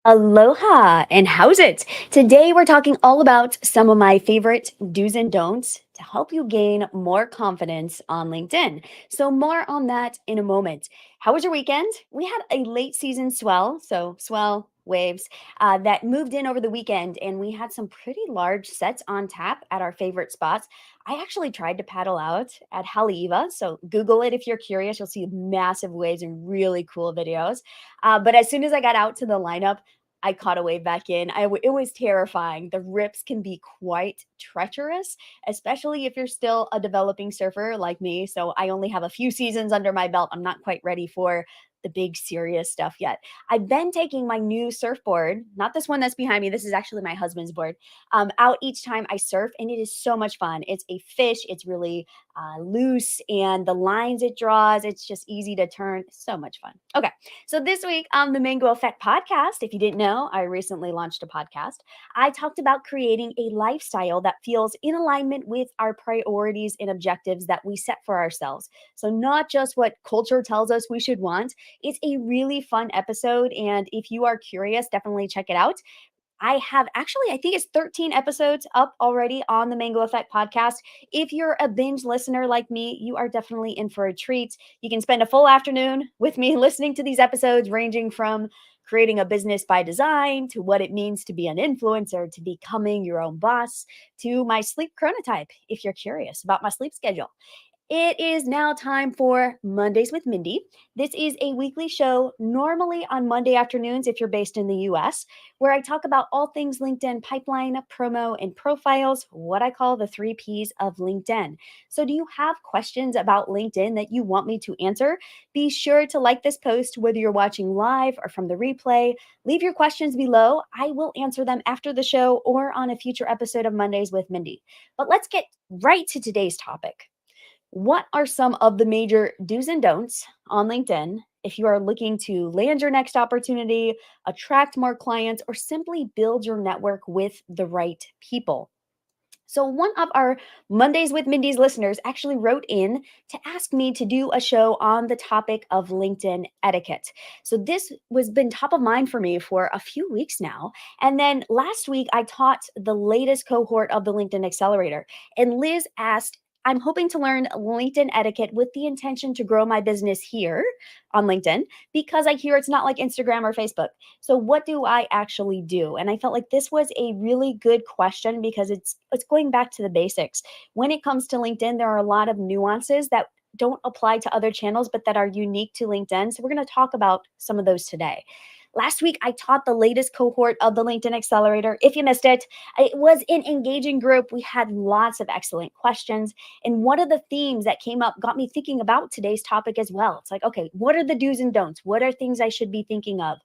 Aloha, and how's it? Today we're talking all about some of my favorite do's and don'ts to help you gain more confidence on LinkedIn. So, more on that in a moment. How was your weekend? We had a late season swell, so swell waves that moved in over the weekend, and we had some pretty large sets on tap at our favorite spots. I actually tried to paddle out at Haleiwa, so Google it if you're curious. You'll see massive waves and really cool videos. But as soon as I got out to the lineup, I caught a wave back in. It was terrifying. The rips can be quite treacherous, especially if you're still a developing surfer like me. So I only have a few seasons under my belt. I'm not quite ready for the big serious stuff yet. I've been taking my new surfboard, not this one that's behind me. This is actually my husband's board, out each time I surf, and it is so much fun. It's a fish. It's really loose, and the lines it draws, it's just easy to turn. So much fun. Okay. So this week on the Mango Effect podcast, if you didn't know, I recently launched a podcast. I talked about creating a lifestyle that feels in alignment with our priorities and objectives that we set for ourselves. So not just what culture tells us we should want. It's a really fun episode, and if you are curious, definitely check it out. I have actually, I think it's 13 episodes up already on the Mango Effect podcast. If you're a binge listener like me, you are definitely in for a treat. You can spend a full afternoon with me listening to these episodes, ranging from creating a business by design to what it means to be an influencer, to becoming your own boss, to my sleep chronotype, if you're curious about my sleep schedule. It is now time for Mondays with Mindy. This is a weekly show, normally on Monday afternoons if you're based in the US, where I talk about all things LinkedIn pipeline, promo, and profiles, what I call the three Ps of LinkedIn. So, do you have questions about LinkedIn that you want me to answer? Be sure to like this post, whether you're watching live or from the replay. Leave your questions below. I will answer them after the show or on a future episode of Mondays with Mindy. But let's get right to today's topic. What are some of the major do's and don'ts on LinkedIn if you are looking to land your next opportunity, attract more clients, or simply build your network with the right people? So, one of our Mondays with Mindy's listeners actually wrote in to ask me to do a show on the topic of LinkedIn etiquette. So, this was been top of mind for me for a few weeks now. And then last week, I taught the latest cohort of the LinkedIn Accelerator. And Liz asked, I'm hoping to learn LinkedIn etiquette with the intention to grow my business here on LinkedIn because I hear it's not like Instagram or Facebook. So what do I actually do? And I felt like this was a really good question because it's going back to the basics. When it comes to LinkedIn, there are a lot of nuances that don't apply to other channels, but that are unique to LinkedIn. So we're going to talk about some of those today. Last week, I taught the latest cohort of the LinkedIn Accelerator. If you missed it, it was an engaging group. We had lots of excellent questions. And one of the themes that came up got me thinking about today's topic as well. It's like, okay, what are the do's and don'ts? What are things I should be thinking of?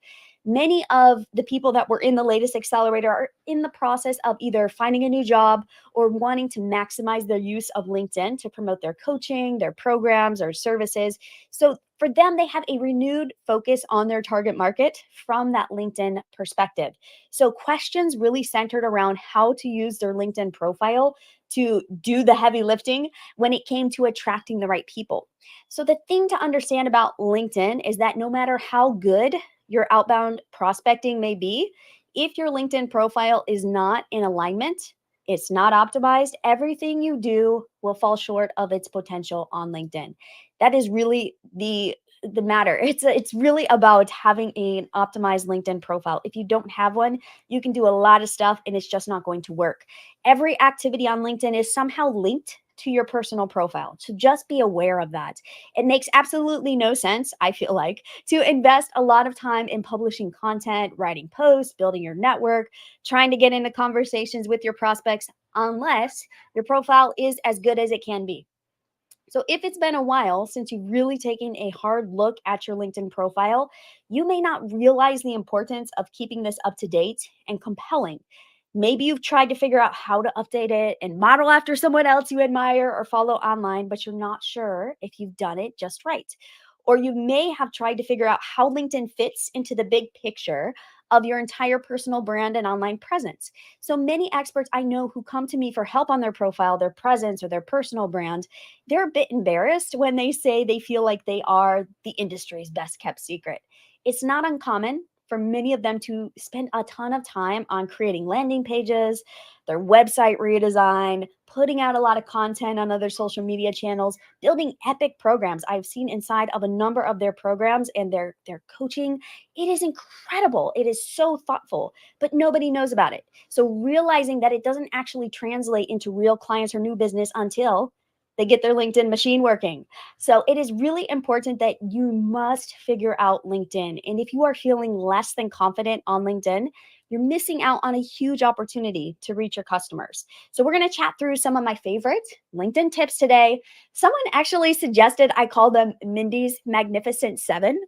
Many of the people that were in the latest accelerator are in the process of either finding a new job or wanting to maximize their use of LinkedIn to promote their coaching, their programs, or services. So for them, they have a renewed focus on their target market from that LinkedIn perspective. So questions really centered around how to use their LinkedIn profile to do the heavy lifting when it came to attracting the right people. So the thing to understand about LinkedIn is that no matter how good your outbound prospecting may be, if your LinkedIn profile is not in alignment, it's not optimized, everything you do will fall short of its potential on LinkedIn. That is really the matter. It's really about having an optimized LinkedIn profile. If you don't have one, you can do a lot of stuff and it's just not going to work. Every activity on LinkedIn is somehow linked to your personal profile. So just be aware of that. It makes absolutely no sense, I feel like, to invest a lot of time in publishing content, writing posts, building your network, trying to get into conversations with your prospects, unless your profile is as good as it can be. So, if it's been a while since you've really taken a hard look at your LinkedIn profile, you may not realize the importance of keeping this up to date and compelling. Maybe you've tried to figure out how to update it and model after someone else you admire or follow online, but you're not sure if you've done it just right. Or you may have tried to figure out how LinkedIn fits into the big picture of your entire personal brand and online presence. So many experts I know who come to me for help on their profile, their presence, or their personal brand, they're a bit embarrassed when they say they feel like they are the industry's best kept secret. It's not uncommon for many of them to spend a ton of time on creating landing pages, their website redesign, putting out a lot of content on other social media channels, building epic programs. I've seen inside of a number of their programs and their coaching. It is incredible. It is so thoughtful, but nobody knows about it. So realizing that it doesn't actually translate into real clients or new business until they get their LinkedIn machine working. So it is really important that you must figure out LinkedIn. And if you are feeling less than confident on LinkedIn, you're missing out on a huge opportunity to reach your customers. So we're going to chat through some of my favorite LinkedIn tips today. Someone actually suggested I call them Mindy's Magnificent Seven.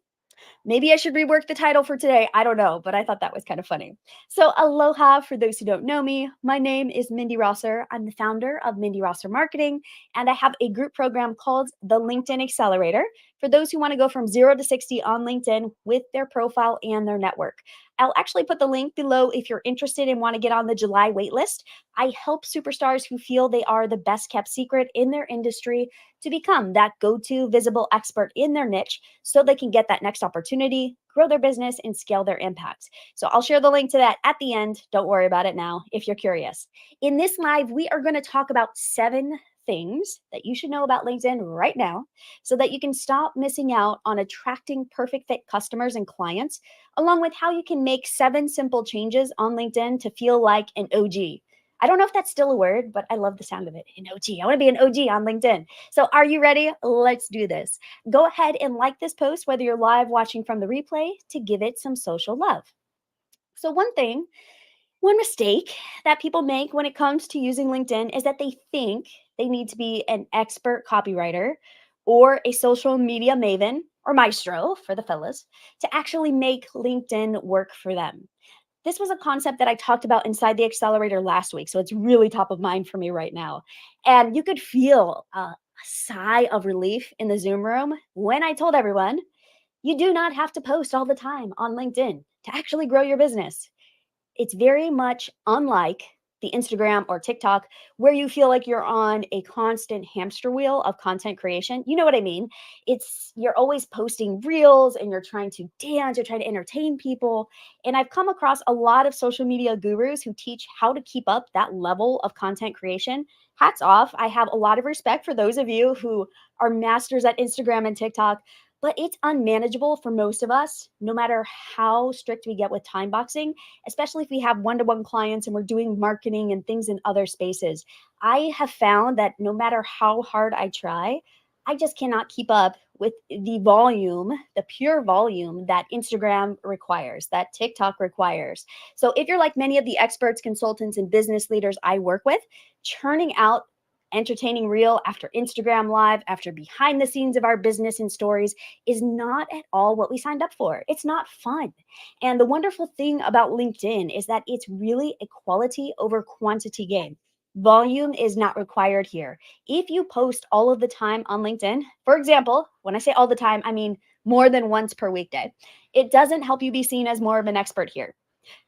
Maybe I should rework the title for today. I don't know, but I thought that was kind of funny. So, aloha for those who don't know me. My name is Mindy Rosser. I'm the founder of Mindy Rosser Marketing, and I have a group program called the LinkedIn Accelerator for those who want to go from 0 to 60 on LinkedIn with their profile and their network. I'll actually put the link below if you're interested and want to get on the July waitlist. I help superstars who feel they are the best kept secret in their industry to become that go to visible expert in their niche so they can get that next opportunity, grow their business, and scale their impact. So I'll share the link to that at the end. Don't worry about it now if you're curious. In this live, we are going to talk about 7 things that you should know about LinkedIn right now so that you can stop missing out on attracting perfect fit customers and clients, along with how you can make 7 simple changes on LinkedIn to feel like an OG. I don't know if that's still a word, but I love the sound of it. An OG. I want to be an OG on LinkedIn. So, are you ready? Let's do this. Go ahead and like this post, whether you're live watching from the replay, to give it some social love. So, one mistake that people make when it comes to using LinkedIn is that they think they need to be an expert copywriter or a social media maven or maestro for the fellas to actually make LinkedIn work for them. This was a concept that I talked about inside the accelerator last week. So it's really top of mind for me right now. And you could feel a sigh of relief in the Zoom room when I told everyone you do not have to post all the time on LinkedIn to actually grow your business. It's very much unlike the Instagram or TikTok where you feel like you're on a constant hamster wheel of content creation. You know what I mean? It's you're always posting reels and you're trying to dance, you're trying to entertain people. And I've come across a lot of social media gurus who teach how to keep up that level of content creation. Hats off. I have a lot of respect for those of you who are masters at Instagram and TikTok, but it's unmanageable for most of us, no matter how strict we get with time boxing, especially if we have one-to-one clients and we're doing marketing and things in other spaces. I have found that no matter how hard I try, I just cannot keep up with the volume, the pure volume that Instagram requires, that TikTok requires. So if you're like many of the experts, consultants, and business leaders I work with, churning out entertaining reel after Instagram live, after behind the scenes of our business and stories is not at all what we signed up for. It's not fun. And the wonderful thing about LinkedIn is that it's really a quality over quantity game. Volume is not required here. If you post all of the time on LinkedIn, for example, when I say all the time, I mean more than once per weekday, it doesn't help you be seen as more of an expert here.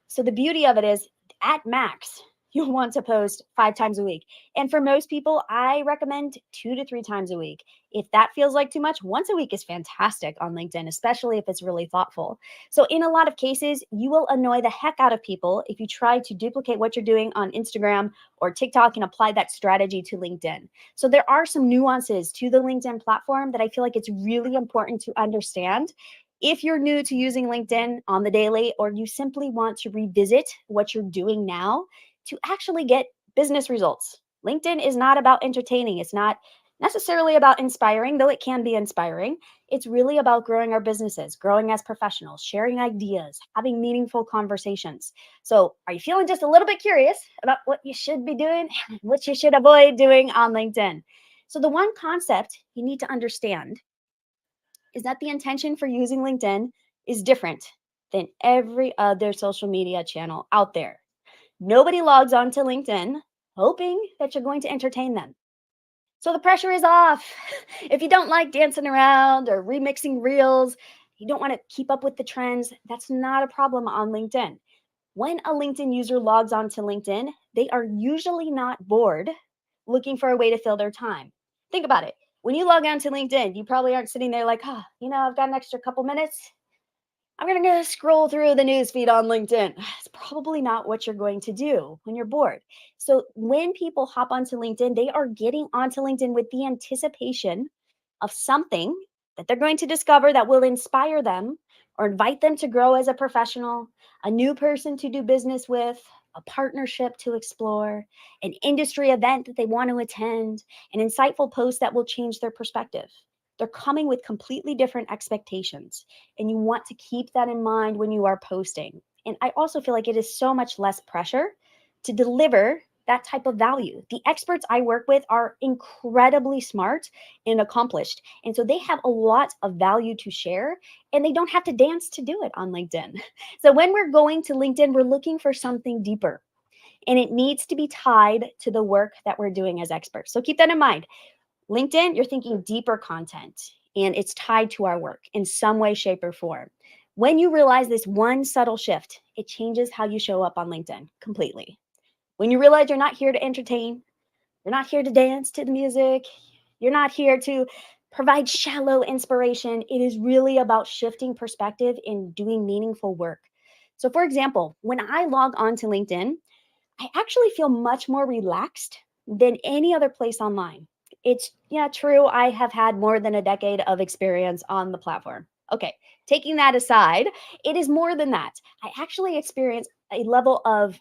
So the beauty of it is at max, you'll want to post 5 times a week. And for most people, I recommend 2 to 3 times a week. If that feels like too much, once a week is fantastic on LinkedIn, especially if it's really thoughtful. So in a lot of cases, you will annoy the heck out of people if you try to duplicate what you're doing on Instagram or TikTok and apply that strategy to LinkedIn. So there are some nuances to the LinkedIn platform that I feel like it's really important to understand. If you're new to using LinkedIn on the daily, or you simply want to revisit what you're doing now to actually get business results, LinkedIn is not about entertaining. It's not necessarily about inspiring, though it can be inspiring. It's really about growing our businesses, growing as professionals, sharing ideas, having meaningful conversations. So, are you feeling just a little bit curious about what you should be doing, what you should avoid doing on LinkedIn? So, the one concept you need to understand is that the intention for using LinkedIn is different than every other social media channel out there. Nobody logs on to LinkedIn hoping that you're going to entertain them. So the pressure is off. If you don't like dancing around or remixing reels, you don't want to keep up with the trends, that's not a problem on LinkedIn. When a LinkedIn user logs on to LinkedIn, they are usually not bored looking for a way to fill their time. Think about it. When you log on to LinkedIn, you probably aren't sitting there like, I've got an extra couple minutes. I'm going to scroll through the news feed on LinkedIn. It's probably not what you're going to do when you're bored. So when people hop onto LinkedIn, they are getting onto LinkedIn with the anticipation of something that they're going to discover that will inspire them or invite them to grow as a professional, a new person to do business with, a partnership to explore, an industry event that they want to attend, an insightful post that will change their perspective. They're coming with completely different expectations, and you want to keep that in mind when you are posting. And I also feel like it is so much less pressure to deliver that type of value. The experts I work with are incredibly smart and accomplished. And so they have a lot of value to share, and they don't have to dance to do it on LinkedIn. So when we're going to LinkedIn, we're looking for something deeper, and it needs to be tied to the work that we're doing as experts. So keep that in mind. LinkedIn, you're thinking deeper content, and it's tied to our work in some way, shape, or form. When you realize this one subtle shift, it changes how you show up on LinkedIn completely. When you realize you're not here to entertain, you're not here to dance to the music, you're not here to provide shallow inspiration. It is really about shifting perspective and doing meaningful work. So, for example, when I log on to LinkedIn, I actually feel much more relaxed than any other place online. It's, yeah, true. I have had more than a decade of experience on the platform. Okay, taking that aside, it is more than that. I actually experience a level of,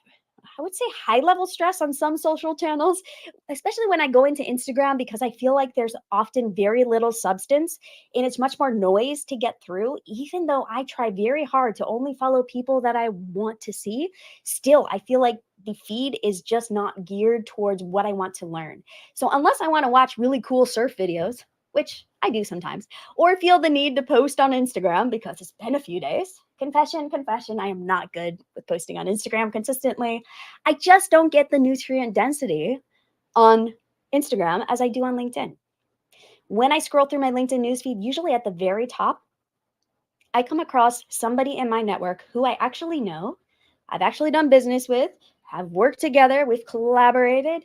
I would say, high level stress on some social channels, especially when I go into Instagram, because I feel like there's often very little substance and it's much more noise to get through. Even though I try very hard to only follow people that I want to see, still, I feel like the feed is just not geared towards what I want to learn. So, unless I want to watch really cool surf videos, which I do sometimes, or feel the need to post on Instagram because it's been a few days. Confession, confession, I am not good with posting on Instagram consistently. I just don't get the nutrient density on Instagram as I do on LinkedIn. When I scroll through my LinkedIn newsfeed, usually at the very top, I come across somebody in my network who I actually know, I've actually done business with, have worked together, we've collaborated.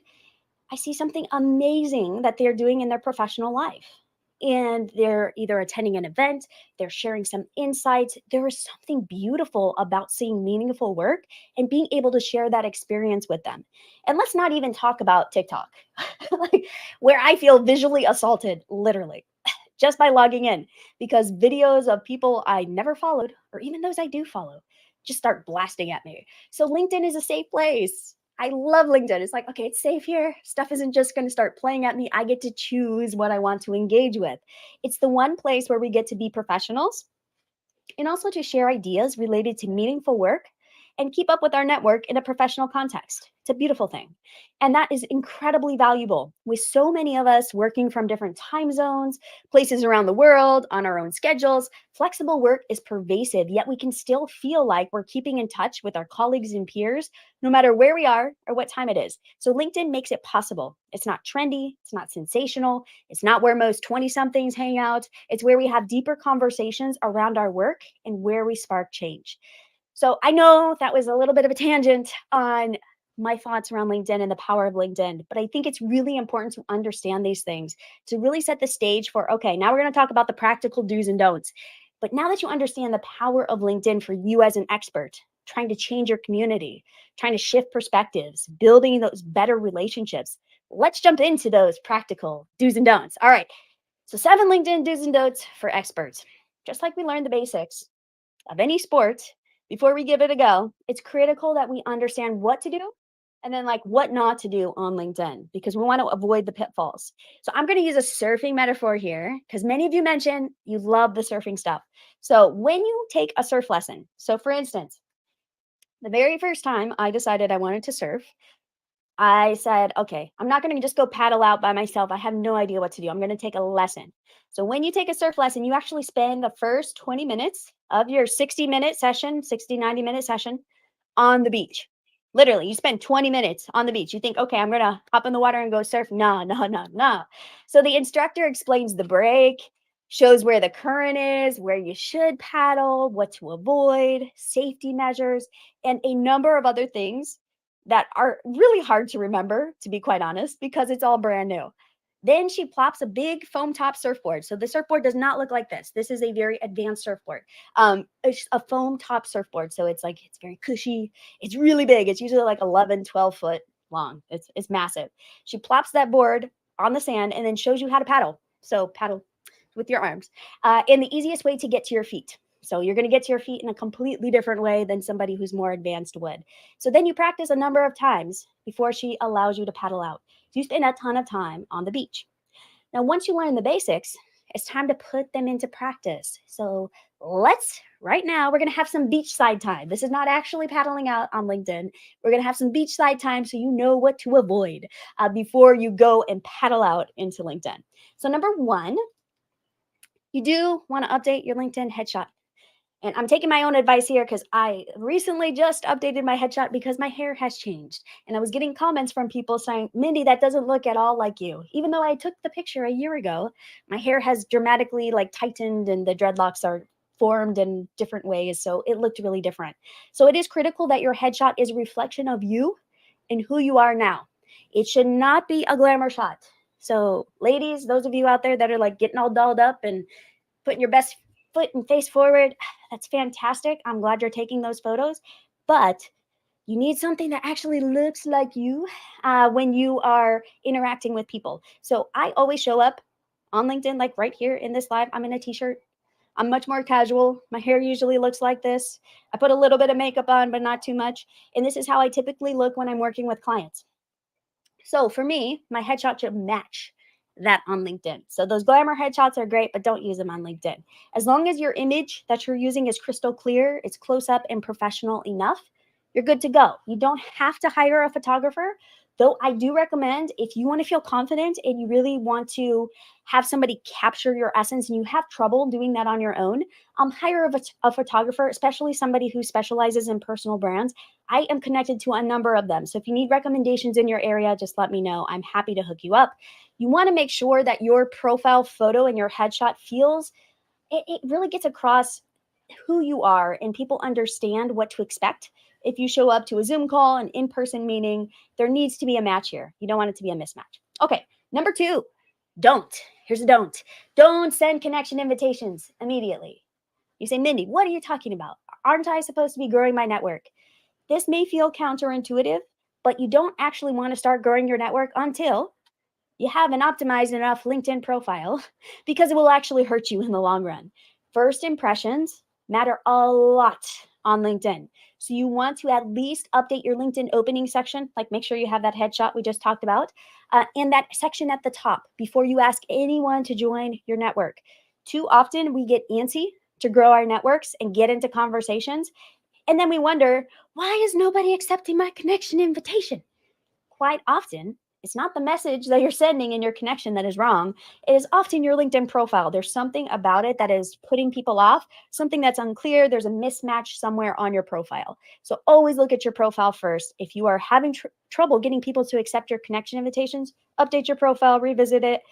I see something amazing that they're doing in their professional life. And they're either attending an event, they're sharing some insights. There is something beautiful about seeing meaningful work and being able to share that experience with them. And let's not even talk about TikTok, like, where I feel visually assaulted, literally, just by logging in, because videos of people I never followed, or even those I do follow, just start blasting at me. So LinkedIn is a safe place. I love LinkedIn. It's like, okay, it's safe here. Stuff isn't just going to start playing at me. I get to choose what I want to engage with. It's the one place where we get to be professionals and also to share ideas related to meaningful work and keep up with our network in a professional context. It's a beautiful thing. And that is incredibly valuable with so many of us working from different time zones, places around the world, on our own schedules. Flexible work is pervasive, yet we can still feel like we're keeping in touch with our colleagues and peers, no matter where we are or what time it is. So LinkedIn makes it possible. It's not trendy, it's not sensational, it's not where most 20 somethings hang out. It's where we have deeper conversations around our work and where we spark change. So I know that was a little bit of a tangent on my thoughts around LinkedIn and the power of LinkedIn, but I think it's really important to understand these things to really set the stage for, okay, now we're going to talk about the practical do's and don'ts. But now that you understand the power of LinkedIn for you as an expert, trying to change your community, trying to shift perspectives, building those better relationships, let's jump into those practical do's and don'ts. All right. So, 7 LinkedIn do's and don'ts for experts. Just like we learned the basics of any sport, before we give it a go, it's critical that we understand what to do and then like what not to do on LinkedIn because we want to avoid the pitfalls. So I'm going to use a surfing metaphor here because many of you mentioned you love the surfing stuff. So when you take a surf lesson, so for instance, the very first time I decided I wanted to surf, I said, okay, I'm not going to just go paddle out by myself. I have no idea what to do. I'm going to take a lesson. So when you take a surf lesson, you actually spend the first 20 minutes of your 60-minute session, 60, 90-minute session on the beach. Literally, you spend 20 minutes on the beach. You think, okay, I'm going to hop in the water and go surf. No, no, no, no. So the instructor explains the break, shows where the current is, where you should paddle, what to avoid, safety measures, and a number of other things that are really hard to remember, to be quite honest, because it's all brand new. Then she plops a big foam top surfboard. So the surfboard does not look like this. This is a very advanced surfboard. It's a foam top surfboard. So it's like, it's very cushy. It's really big. It's usually like 11, 12 foot long. It's massive. She plops that board on the sand and then shows you how to paddle. So paddle with your arms. And the easiest way to get to your feet. So you're going to get to your feet in a completely different way than somebody who's more advanced would. So then you practice a number of times before she allows you to paddle out. So you spend a ton of time on the beach. Now, once you learn the basics, it's time to put them into practice. So right now, we're going to have some beachside time. This is not actually paddling out on LinkedIn. We're going to have some beachside time so you know what to avoid before you go and paddle out into LinkedIn. So number one, you do want to update your LinkedIn headshot. And I'm taking my own advice here because I recently just updated my headshot because my hair has changed. And I was getting comments from people saying, Mindy, that doesn't look at all like you. Even though I took the picture a year ago, my hair has dramatically like tightened and the dreadlocks are formed in different ways. So it looked really different. So it is critical that your headshot is a reflection of you and who you are now. It should not be a glamour shot. So ladies, those of you out there that are like getting all dolled up and putting your best foot and face forward, that's fantastic. I'm glad you're taking those photos, but you need something that actually looks like you when you are interacting with people. So I always show up on LinkedIn, like right here in this live. I'm in a t-shirt. I'm much more casual. My hair usually looks like this. I put a little bit of makeup on, but not too much. And this is how I typically look when I'm working with clients. So for me, my headshot should match that on LinkedIn. So those glamour headshots are great, but don't use them on LinkedIn. As long as your image that you're using is crystal clear, it's close up and professional enough, you're good to go. You don't have to hire a photographer, though I do recommend if you want to feel confident and you really want to have somebody capture your essence and you have trouble doing that on your own, hire a photographer, especially somebody who specializes in personal brands. I am connected to a number of them. So if you need recommendations in your area, just let me know. I'm happy to hook you up. You want to make sure that your profile photo and your headshot it really gets across who you are and people understand what to expect. If you show up to a Zoom call, an in-person meeting, there needs to be a match here. You don't want it to be a mismatch. Okay, number two, don't. Here's a don't. Don't send connection invitations immediately. You say, Mindy, what are you talking about? Aren't I supposed to be growing my network? This may feel counterintuitive, but you don't actually want to start growing your network until you have an optimized enough LinkedIn profile because it will actually hurt you in the long run. First impressions matter a lot on LinkedIn. So you want to at least update your LinkedIn opening section, like make sure you have that headshot we just talked about, and that section at the top before you ask anyone to join your network. Too often we get antsy to grow our networks and get into conversations, and then we wonder, why is nobody accepting my connection invitation? Quite often, it's not the message that you're sending in your connection that is wrong. It is often your LinkedIn profile. There's something about it that is putting people off, something that's unclear. There's a mismatch somewhere on your profile. So always look at your profile first. If you are having trouble getting people to accept your connection invitations, update your profile, revisit it.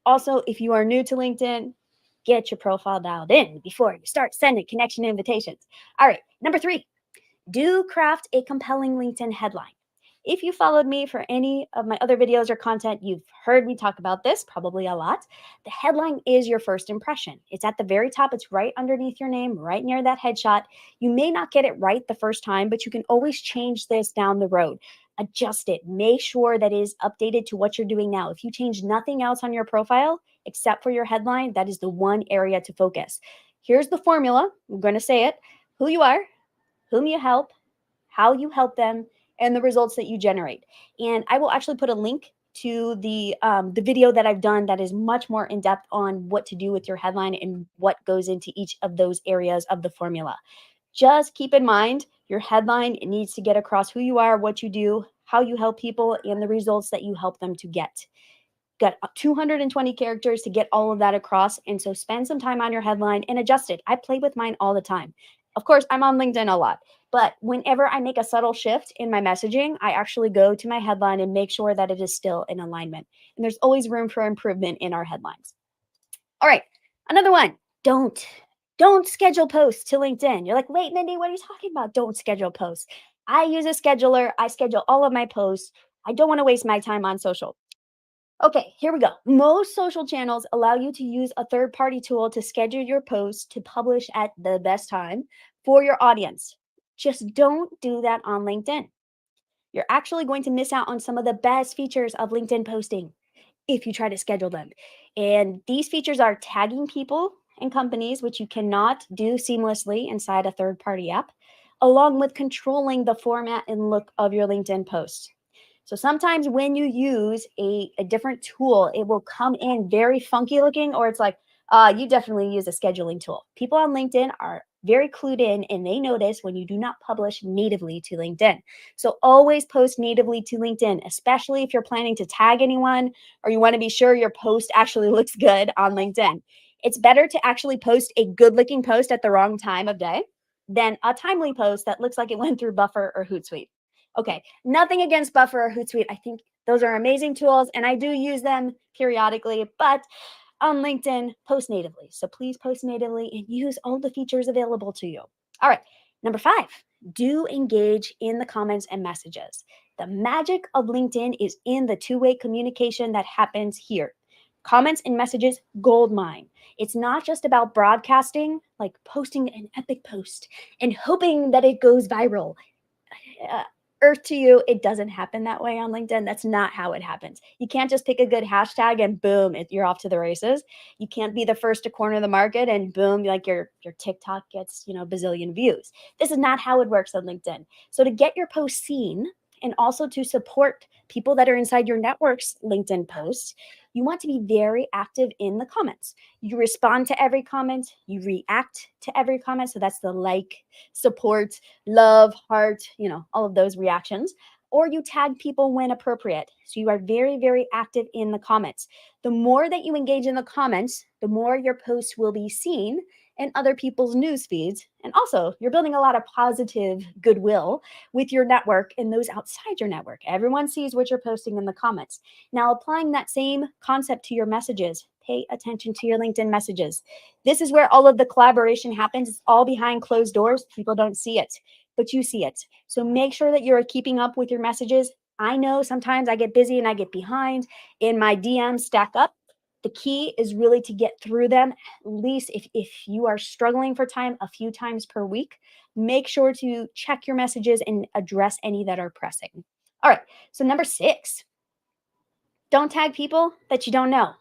Also, if you are new to LinkedIn, get your profile dialed in before you start sending connection invitations. All right, number three, do craft a compelling LinkedIn headline. If you followed me for any of my other videos or content, you've heard me talk about this probably a lot. The headline is your first impression. It's at the very top. It's right underneath your name, right near that headshot. You may not get it right the first time, but you can always change this down the road. Adjust it. Make sure that it is updated to what you're doing now. If you change nothing else on your profile except for your headline, that is the one area to focus. Here's the formula. I'm going to say it. Who you are, whom you help, how you help them, and the results that you generate. And I will actually put a link to the video that I've done that is much more in depth on what to do with your headline and what goes into each of those areas of the formula. Just keep in mind your headline, it needs to get across who you are, what you do, how you help people, and the results that you help them to get. Got 220 characters to get all of that across. And so spend some time on your headline and adjust it. I play with mine all the time. Of course, I'm on LinkedIn a lot, but whenever I make a subtle shift in my messaging, I actually go to my headline and make sure that it is still in alignment. And there's always room for improvement in our headlines. All right, another one. Don't schedule posts to LinkedIn. You're like, wait, Mindy, what are you talking about? Don't schedule posts. I use a scheduler. I schedule all of my posts. I don't want to waste my time on social. Okay, here we go. Most social channels allow you to use a third party tool to schedule your posts to publish at the best time for your audience. Just don't do that on LinkedIn. You're actually going to miss out on some of the best features of LinkedIn posting if you try to schedule them. And these features are tagging people and companies, which you cannot do seamlessly inside a third party app, along with controlling the format and look of your LinkedIn posts. So sometimes when you use a different tool, it will come in very funky looking, or it's like, you definitely use a scheduling tool. People on LinkedIn are very clued in and they notice when you do not publish natively to LinkedIn. So always post natively to LinkedIn, especially if you're planning to tag anyone or you want to be sure your post actually looks good on LinkedIn. It's better to actually post a good looking post at the wrong time of day than a timely post that looks like it went through Buffer or Hootsuite. Okay, nothing against Buffer or Hootsuite. I think those are amazing tools and I do use them periodically, but on LinkedIn, post natively. So please post natively and use all the features available to you. All right, number 5, do engage in the comments and messages. The magic of LinkedIn is in the two-way communication that happens here. Comments and messages, gold mine. It's not just about broadcasting, like posting an epic post and hoping that it goes viral. uh, Earth to you, it doesn't happen that way on LinkedIn. That's not how it happens. You can't just pick a good hashtag and boom, you're off to the races. You can't be the first to corner the market and boom, like your TikTok gets, bazillion views. This is not how it works on LinkedIn. So to get your post seen and also to support people that are inside your network's LinkedIn posts, you want to be very active in the comments. You respond to every comment, you react to every comment. So that's the like, support, love, heart, all of those reactions. Or you tag people when appropriate. So you are very, very active in the comments. The more that you engage in the comments, the more your posts will be seen in other people's news feeds. And also, you're building a lot of positive goodwill with your network and those outside your network. Everyone sees what you're posting in the comments. Now, applying that same concept to your messages, pay attention to your LinkedIn messages. This is where all of the collaboration happens. It's all behind closed doors. People don't see it, but you see it. So make sure that you're keeping up with your messages. I know sometimes I get busy and I get behind and my DMs stack up. The key is really to get through them. At least if you are struggling for time a few times per week, make sure to check your messages and address any that are pressing. All right. So number 6, don't tag people that you don't know.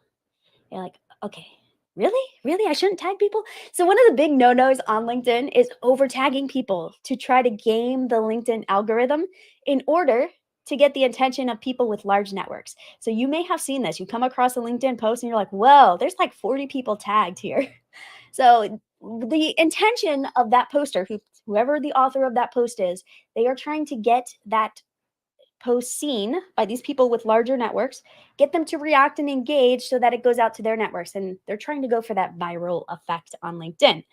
You're like, okay, really? Really? I shouldn't tag people? So, one of the big no nos on LinkedIn is over tagging people to try to game the LinkedIn algorithm in order to get the attention of people with large networks. So, you may have seen this. You come across a LinkedIn post and you're like, whoa, there's like 40 people tagged here. So, the intention of that poster, whoever the author of that post is, they are trying to get that post seen by these people with larger networks, get them to react and engage so that it goes out to their networks. And they're trying to go for that viral effect on LinkedIn.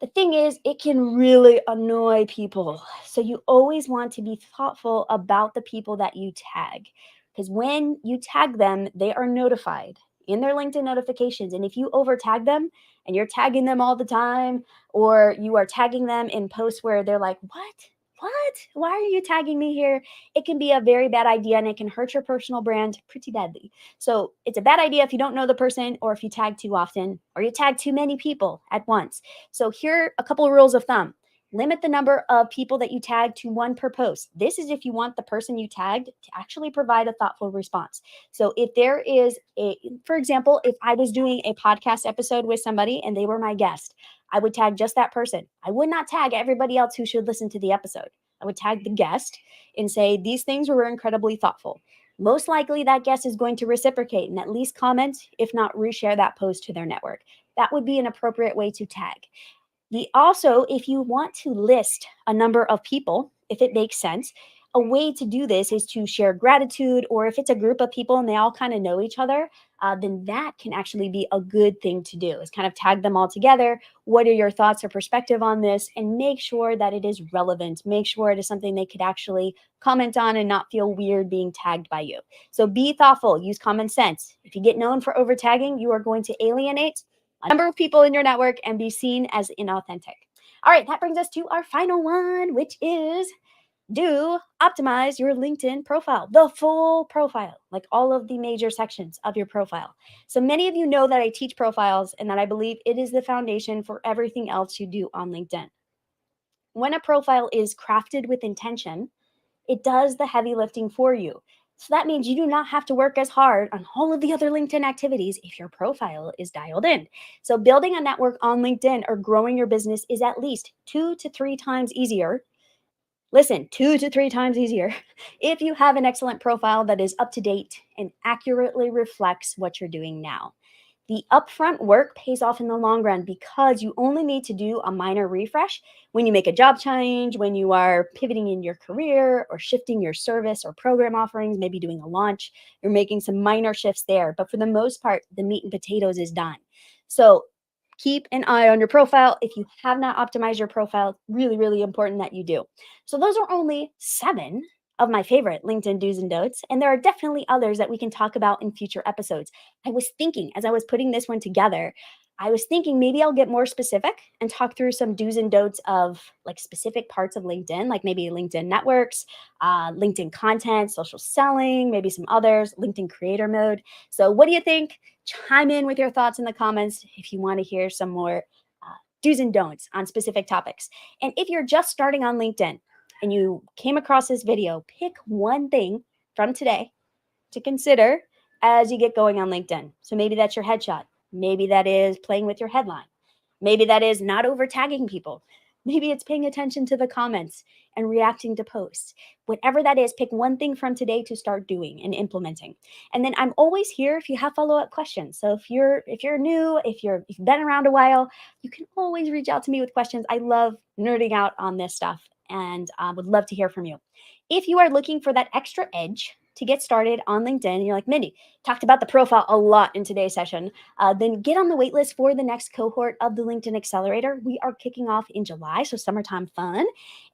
The thing is, it can really annoy people. So you always want to be thoughtful about the people that you tag. Because when you tag them, they are notified in their LinkedIn notifications. And if you over tag them and you're tagging them all the time, or you are tagging them in posts where they're like, what? What? Why are you tagging me here? It can be a very bad idea and it can hurt your personal brand pretty badly. So it's a bad idea if you don't know the person or if you tag too often or you tag too many people at once. So here are a couple of rules of thumb. Limit the number of people that you tag to 1 per post. This is if you want the person you tagged to actually provide a thoughtful response. So if there is for example, if I was doing a podcast episode with somebody and they were my guest, I would tag just that person. I would not tag everybody else who should listen to the episode. I would tag the guest and say, these things were incredibly thoughtful. Most likely that guest is going to reciprocate and at least comment, if not reshare that post to their network. That would be an appropriate way to tag. Also, if you want to list a number of people, if it makes sense, a way to do this is to share gratitude, or if it's a group of people and they all kind of know each other, then that can actually be a good thing to do, is kind of tag them all together. What are your thoughts or perspective on this? And make sure that it is relevant. Make sure it is something they could actually comment on and not feel weird being tagged by you. So be thoughtful, use common sense. If you get known for over tagging, you are going to alienate a number of people in your network and be seen as inauthentic. All right, that brings us to our final one, which is Do optimize your LinkedIn profile, the full profile, like all of the major sections of your profile. So many of you know that I teach profiles and that I believe it is the foundation for everything else you do on LinkedIn. When a profile is crafted with intention, it does the heavy lifting for you. So that means you do not have to work as hard on all of the other LinkedIn activities if your profile is dialed in. So building a network on LinkedIn or growing your business is at least 2 to 3 times easier. Listen, 2 to 3 times easier if you have an excellent profile that is up to date and accurately reflects what you're doing now. The upfront work pays off in the long run because you only need to do a minor refresh when you make a job change, when you are pivoting in your career or shifting your service or program offerings, maybe doing a launch. You're making some minor shifts there. But for the most part, the meat and potatoes is done. So keep an eye on your profile. If you have not optimized your profile, really, really important that you do. So those are only 7 of my favorite LinkedIn do's and don'ts. And there are definitely others that we can talk about in future episodes. I was thinking as I was putting this one together, I was thinking maybe I'll get more specific and talk through some do's and don'ts of like specific parts of LinkedIn, like maybe LinkedIn networks, LinkedIn content, social selling, maybe some others, LinkedIn creator mode. So, what do you think? Chime in with your thoughts in the comments if you want to hear some more do's and don'ts on specific topics. And if you're just starting on LinkedIn and you came across this video, pick one thing from today to consider as you get going on LinkedIn. So maybe that's your headshot. Maybe that is playing with your headline. Maybe that is not over tagging people. Maybe it's paying attention to the comments and reacting to posts. Whatever that is, pick one thing from today to start doing and implementing. And then I'm always here if you have follow-up questions. So if you're new, if you've been around a while, you can always reach out to me with questions. I love nerding out on this stuff and would love to hear from you. If you are looking for that extra edge to get started on LinkedIn, and you're like, Mindy, talked about the profile a lot in today's session, then get on the waitlist for the next cohort of the LinkedIn Accelerator. We are kicking off in July, so summertime fun.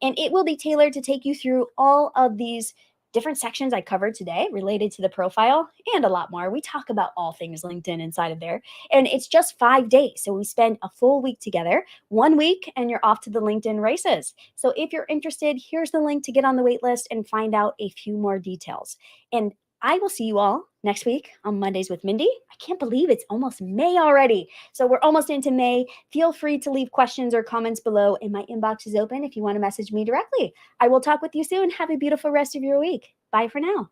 And it will be tailored to take you through all of these different sections I covered today related to the profile and a lot more. We talk about all things LinkedIn inside of there. And it's just 5 days. So we spend a full week together, 1 week, and you're off to the LinkedIn races. So if you're interested, here's the link to get on the waitlist and find out a few more details. And I will see you all next week on Mondays with Mindy. I can't believe it's almost May already. So we're almost into May. Feel free to leave questions or comments below, and my inbox is open if you want to message me directly. I will talk with you soon. Have a beautiful rest of your week. Bye for now.